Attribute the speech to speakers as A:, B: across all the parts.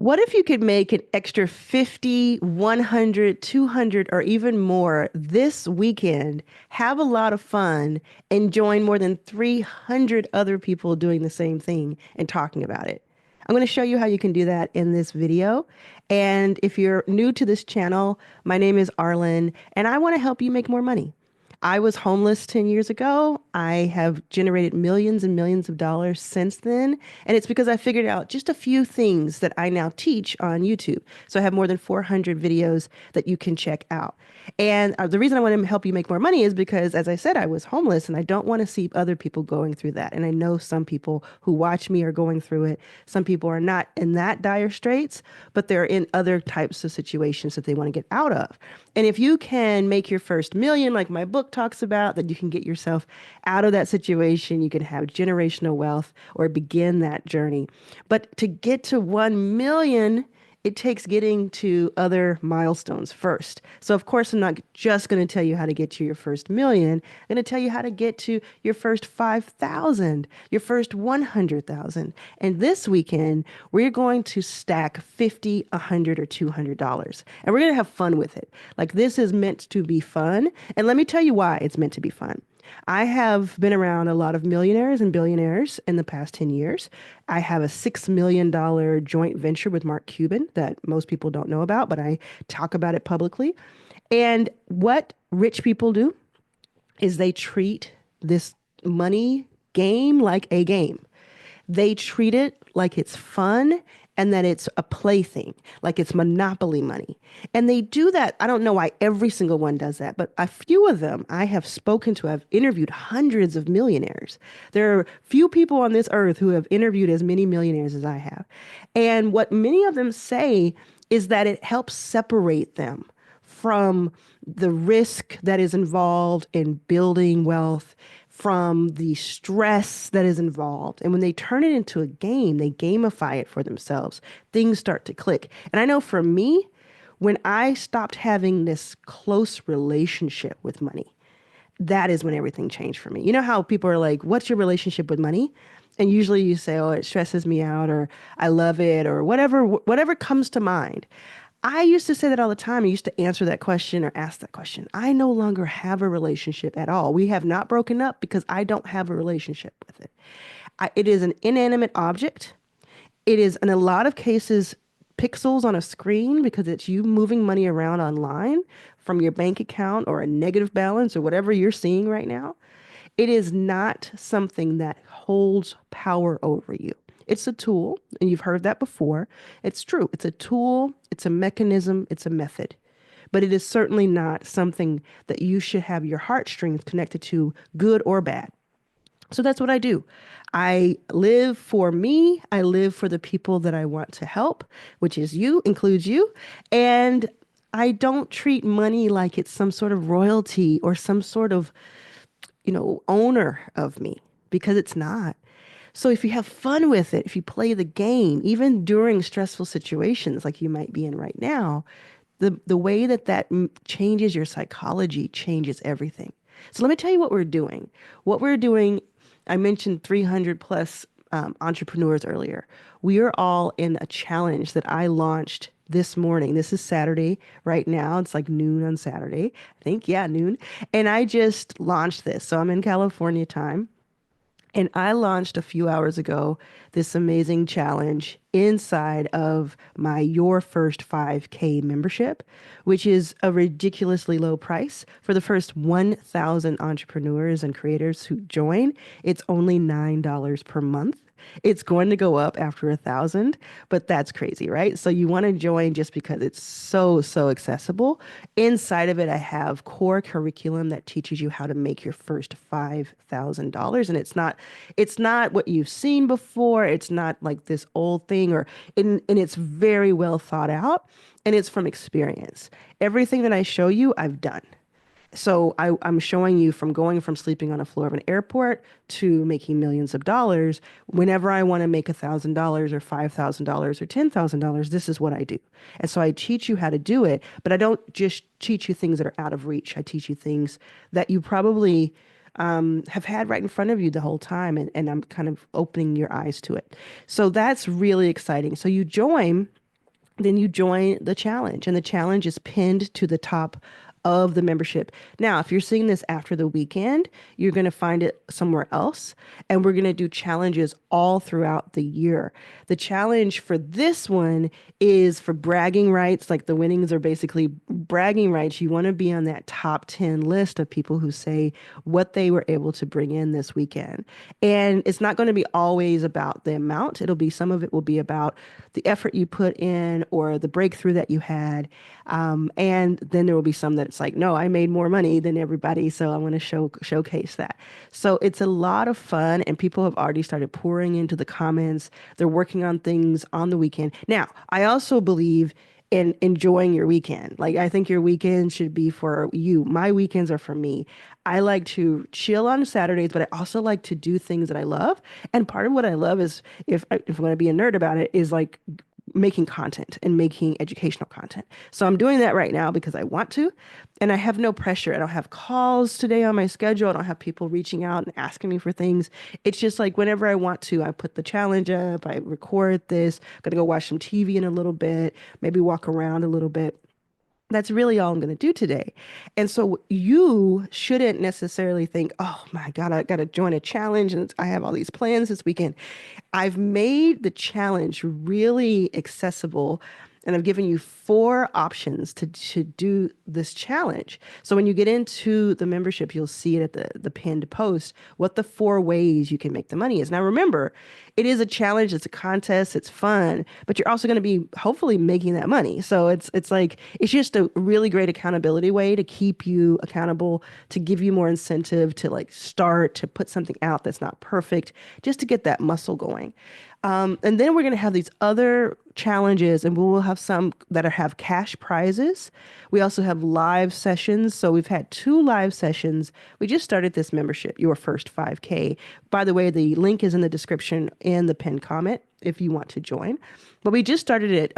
A: What if you could make an extra 50, 100, 200, or even more this weekend, have a lot of fun, and join more than 300 other people doing the same thing and talking about it? I'm going to show you how you can do that in this video. And if you're new to this channel, my name is Arlan, and I want to help you make more money. I was homeless 10 years ago. I have generated millions and millions of dollars since then. And it's because I figured out just a few things that I now teach on YouTube. So I have more than 400 videos that you can check out. And the reason I want to help you make more money is because, as I said, I was homeless and I don't want to see other people going through that. And I know some people who watch me are going through it. Some people are not in that dire straits, but they're in other types of situations that they want to get out of. And if you can make your first million, like my book talks about, that you can get yourself out of that situation, you can have generational wealth or begin that journey. But to get to 1 million, it takes getting to other milestones first. So of course, I'm not just going to tell you how to get to your first million. I'm going to tell you how to get to your first 5,000, your first 100,000. And this weekend, we're going to stack 50, 100, or $200. And we're going to have fun with it. Like, this is meant to be fun. And let me tell you why it's meant to be fun. I have been around a lot of millionaires and billionaires in the past 10 years. I have a $6 million joint venture with Mark Cuban that most people don't know about, but I talk about it publicly. And what rich people do is they treat this money game like a game. They treat it like it's fun and that it's a plaything, like it's monopoly money. And they do that. I don't know why every single one does that, but a few of them I have spoken to. I've interviewed hundreds of millionaires. There are few people on this earth who have interviewed as many millionaires as I have. And what many of them say is that it helps separate them from the risk that is involved in building wealth, from the stress that is involved. And when they turn it into a game, they gamify it for themselves, things start to click. And I know for me, when I stopped having this close relationship with money, that is when everything changed for me. You know how people are like, what's your relationship with money? And usually you say, oh, it stresses me out, or I love it, or whatever comes to mind. I used to say that all the time. I used to answer that question or ask that question. I no longer have a relationship at all. We have not broken up because I don't have a relationship with it. It is an inanimate object. It is, in a lot of cases, pixels on a screen because it's you moving money around online from your bank account or a negative balance or whatever you're seeing right now. It is not something that holds power over you. It's a tool, and you've heard that before. It's true. It's a tool, it's a mechanism, it's a method. But it is certainly not something that you should have your heartstrings connected to, good or bad. So that's what I do. I live for me. I live for the people that I want to help, which is you, includes you. And I don't treat money like it's some sort of royalty or some sort of, owner of me, because it's not. So if you have fun with it, if you play the game, even during stressful situations like you might be in right now, the way that changes your psychology changes everything. So let me tell you what we're doing. What we're doing, I mentioned 300 plus entrepreneurs earlier. We are all in a challenge that I launched this morning. This is Saturday right now. It's like noon on Saturday. I think, yeah, noon. And I just launched this. So I'm in California time. And I launched a few hours ago this amazing challenge inside of my Your First 5K membership, which is a ridiculously low price. For the first 1,000 entrepreneurs and creators who join, it's only $9 per month. It's going to go up after 1,000, but that's crazy, right? So you want to join just because it's so, so accessible. Inside of it, I have core curriculum that teaches you how to make your first $5,000. And it's not what you've seen before. It's not like this old thing, and it's very well thought out, and it's from experience. Everything that I show you, I've done. So I'm showing you from going from sleeping on a floor of an airport to making millions of dollars. Whenever I want to make $1,000 or $5,000 or $10,000, this is what I do. And so I teach you how to do it, but I don't just teach you things that are out of reach. I teach you things that you probably have had right in front of you the whole time, and I'm kind of opening your eyes to it. So that's really exciting. So you join. then you join the challenge, and the challenge is pinned to the top of the membership. Now, if you're seeing this after the weekend, you're going to find it somewhere else, and we're going to do challenges all throughout the year. The challenge for this one is for bragging rights, like the winnings are basically bragging rights. You want to be on that top 10 list of people who say what they were able to bring in this weekend. And it's not going to be always about the amount. It'll be, some of it will be about the effort you put in or the breakthrough that you had. And then there will be some that it's like, no, I made more money than everybody, so I want to showcase that. So it's a lot of fun, and people have already started pouring into the comments. They're working on things on the weekend. Now, I also believe in enjoying your weekend. Like, I think your weekend should be for you. My weekends are for me. I like to chill on Saturdays, but I also like to do things that I love. And part of what I love is, if I'm going to be a nerd about it, is like making content and making educational content. So I'm doing that right now because I want to, and I have no pressure. I don't have calls today on my schedule. I don't have people reaching out and asking me for things. It's just like whenever I want to, I put the challenge up, I record this, I'm gonna go watch some TV in a little bit, maybe walk around a little bit. That's really all I'm going to do today. And so you shouldn't necessarily think, oh my God, I got to join a challenge and I have all these plans this weekend. I've made the challenge really accessible, and I've given you four options to do this challenge. So when you get into the membership, you'll see it at the pinned post, what the four ways you can make the money is. Now, remember, it is a challenge, it's a contest, it's fun, but you're also going to be hopefully making that money. So it's like, it's just a really great accountability way to keep you accountable, to give you more incentive to like start, to put something out that's not perfect, just to get that muscle going. And then we're going to have these other challenges, and we will have some that have cash prizes. We also have live sessions. So we've had two live sessions. We just started this membership, Your First 5K. By the way, the link is in the description and the pinned comment if you want to join. But we just started it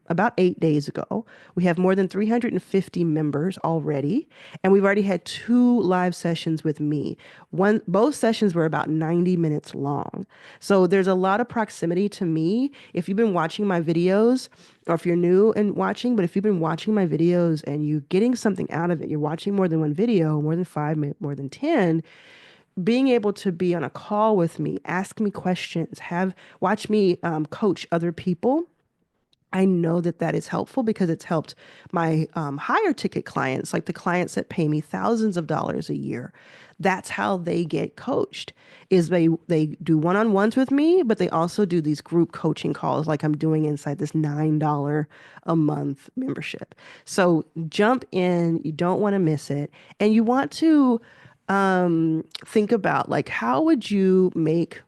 A: about 8 days ago. We have more than 350 members already, and we've already had two live sessions with me. Both sessions were about 90 minutes long. So there's a lot of proximity to me. If you've been watching my videos, or if you're new and watching, but if you've been watching my videos and you're getting something out of it, you're watching more than one video, more than five, more than 10, being able to be on a call with me, ask me questions, watch me coach other people. I know that that is helpful because it's helped my higher ticket clients, like the clients that pay me thousands of dollars a year. That's how they get coached, is they do one-on-ones with me, but they also do these group coaching calls like I'm doing inside this $9 a month membership. So jump in, you don't want to miss it, and you want to think about, like, how would you make,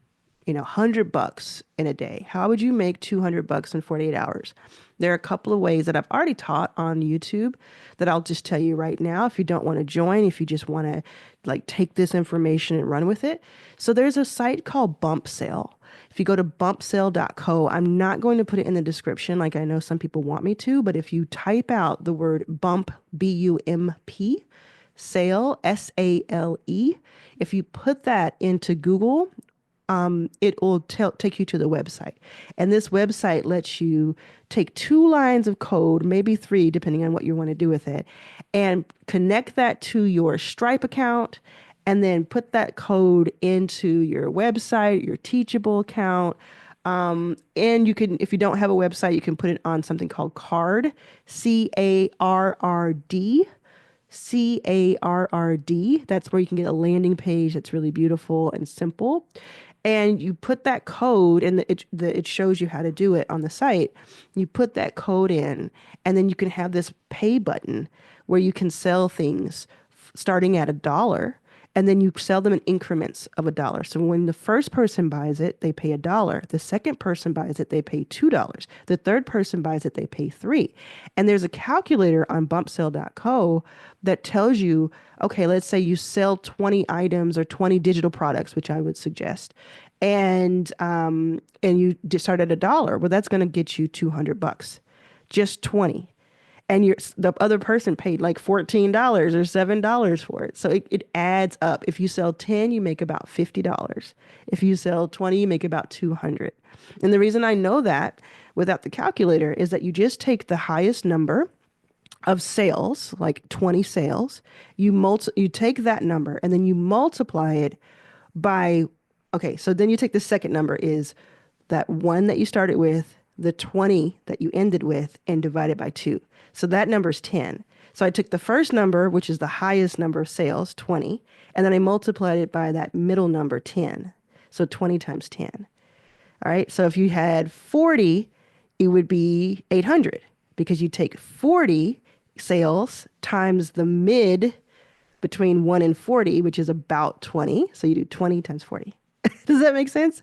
A: 100 bucks in a day? How would you make 200 bucks in 48 hours? There are a couple of ways that I've already taught on YouTube that I'll just tell you right now if you don't want to join, if you just want to like take this information and run with it. So there's a site called Bump Sale. If you go to bumpsale.co, I'm not going to put it in the description like I know some people want me to, but if you type out the word bump, BUMP, sale, SALE, if you put that into Google, it will take you to the website. And this website lets you take two lines of code, maybe three, depending on what you want to do with it, and connect that to your Stripe account, and then put that code into your website, your Teachable account. And you can, if you don't have a website, you can put it on something called Card, CARRD. CARRD. That's where you can get a landing page that's really beautiful and simple. And you put that code, and it shows you how to do it on the site. You put that code in, and then you can have this pay button where you can sell things starting at $1, and then you sell them in increments of $1. So when the first person buys it, they pay $1. The second person buys it, they pay $2. The third person buys it, they pay $3. And there's a calculator on bumpsale.co that tells you, okay, let's say you sell 20 items or 20 digital products, which I would suggest, and you just start at $1. Well, that's going to get you 200 bucks, just 20. and the other person paid like $14 or $7 for it. So it adds up. If you sell 10, you make about $50. If you sell 20, you make about 200. And the reason I know that without the calculator is that you just take the highest number of sales, like 20 sales, you take that number and then you multiply it by, okay, so then you take the second number is that one that you started with, the 20 that you ended with, and divide it by two. So that number is 10. So I took the first number, which is the highest number of sales, 20, and then I multiplied it by that middle number, 10. So 20 times 10. All right. So if you had 40, it would be 800 because you take 40 sales times the mid between 1 and 40, which is about 20. So you do 20 times 40. Does that make sense?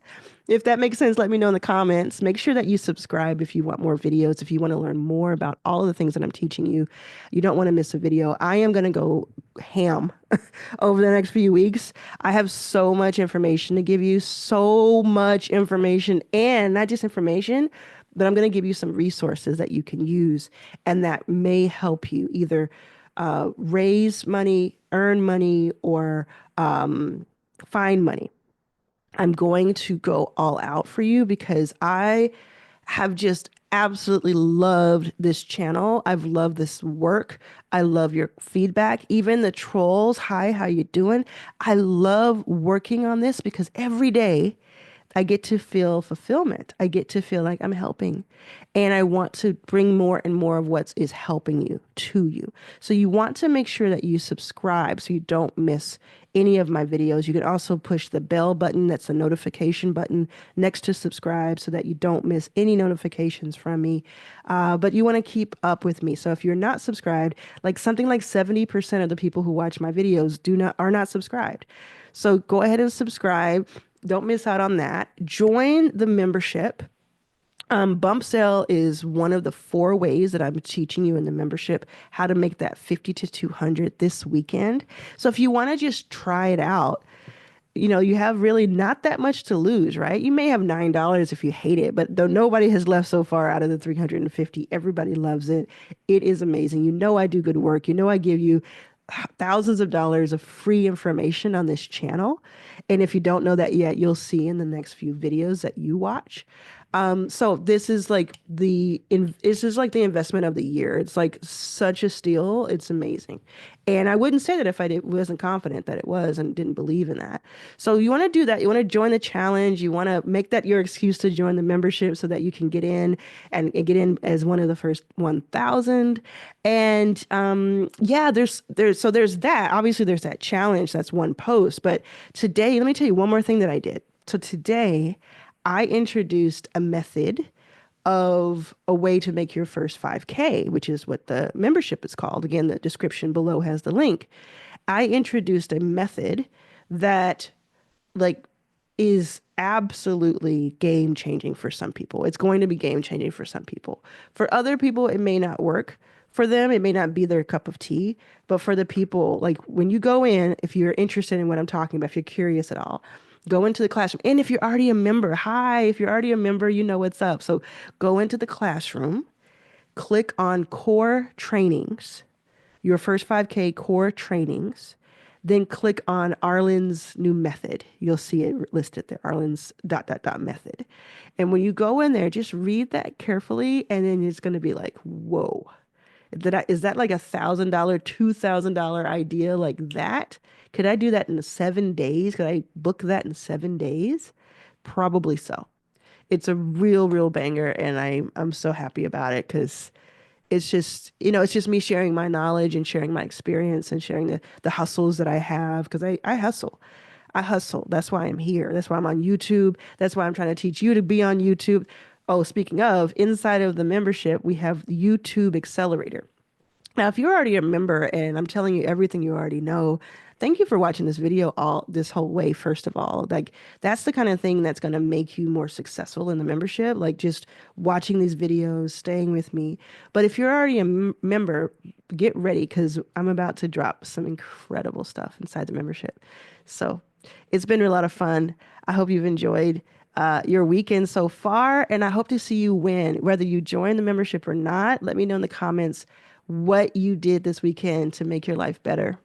A: If that makes sense, let me know in the comments. Make sure that you subscribe if you want more videos, if you want to learn more about all of the things that I'm teaching you. You don't want to miss a video. I am going to go ham over the next few weeks. I have so much information to give you, so much information, and not just information, but I'm going to give you some resources that you can use and that may help you either raise money, earn money, or find money. I'm going to go all out for you because I have just absolutely loved this channel. I've loved this work. I love your feedback. Even the trolls, hi, how you doing? I love working on this because every day I get to feel fulfillment. I get to feel like I'm helping. And I want to bring more and more of what is helping you to you. So you want to make sure that you subscribe so you don't miss any of my videos. You can also push the bell button, that's the notification button next to subscribe so that you don't miss any notifications from me. But you want to keep up with me. So if you're not subscribed, like something like 70% of the people who watch my videos are not subscribed. So go ahead and subscribe. Don't miss out on that. Join the membership. Bump sale is one of the 4 ways that I'm teaching you in the membership how to make that 50 to 200 this weekend. So if you want to just try it out, you have really not that much to lose, right? You may have $9 if you hate it, but though nobody has left so far out of the 350, everybody loves it. It is amazing. I do good work. I give you thousands of dollars of free information on this channel. And if you don't know that yet, you'll see in the next few videos that you watch. So this is like the investment of the year. It's like such a steal. It's amazing. And I wouldn't say that if I wasn't confident that it was and didn't believe in that. So you want to do that. You want to join the challenge. You want to make that your excuse to join the membership so that you can get in and get in as one of the first 1,000. And yeah, there's that. Obviously, there's that challenge. That's one post. But today, let me tell you one more thing that I did. So today, I introduced a method of a way to make your first 5K, which is what the membership is called. Again, the description below has the link. I introduced a method that like is absolutely game changing for some people. It's going to be game changing for some people. For other people, it may not work. For them, it may not be their cup of tea, but for the people, like when you go in, if you're interested in what I'm talking about, if you're curious at all, go into the classroom. And if you're already a member, if you're already a member, you know what's up. So go into the classroom, click on core trainings, your first 5K core trainings, then click on Arlan's new method. You'll see it listed there, Arlan's ... method. And when you go in there, just read that carefully, and then it's going to be like, whoa. Is that like $1,000, $2,000 idea like that? Could I do that in 7 days? Could I book that in 7 days? Probably so. It's a real banger, and I'm so happy about it because it's just me sharing my knowledge and sharing my experience and sharing the hustles that I have because I hustle. I hustle. That's why I'm here. That's why I'm on YouTube. That's why I'm trying to teach you to be on YouTube. Oh, speaking of, inside of the membership, we have the YouTube Accelerator. Now, if you're already a member and I'm telling you everything you already know, thank you for watching this video this whole way, first of all. Like, that's the kind of thing that's going to make you more successful in the membership, like just watching these videos, staying with me. But if you're already a member, get ready because I'm about to drop some incredible stuff inside the membership. So it's been a lot of fun. I hope you've enjoyed your weekend so far, and I hope to see you win. Whether you join the membership or not, let me know in the comments what you did this weekend to make your life better.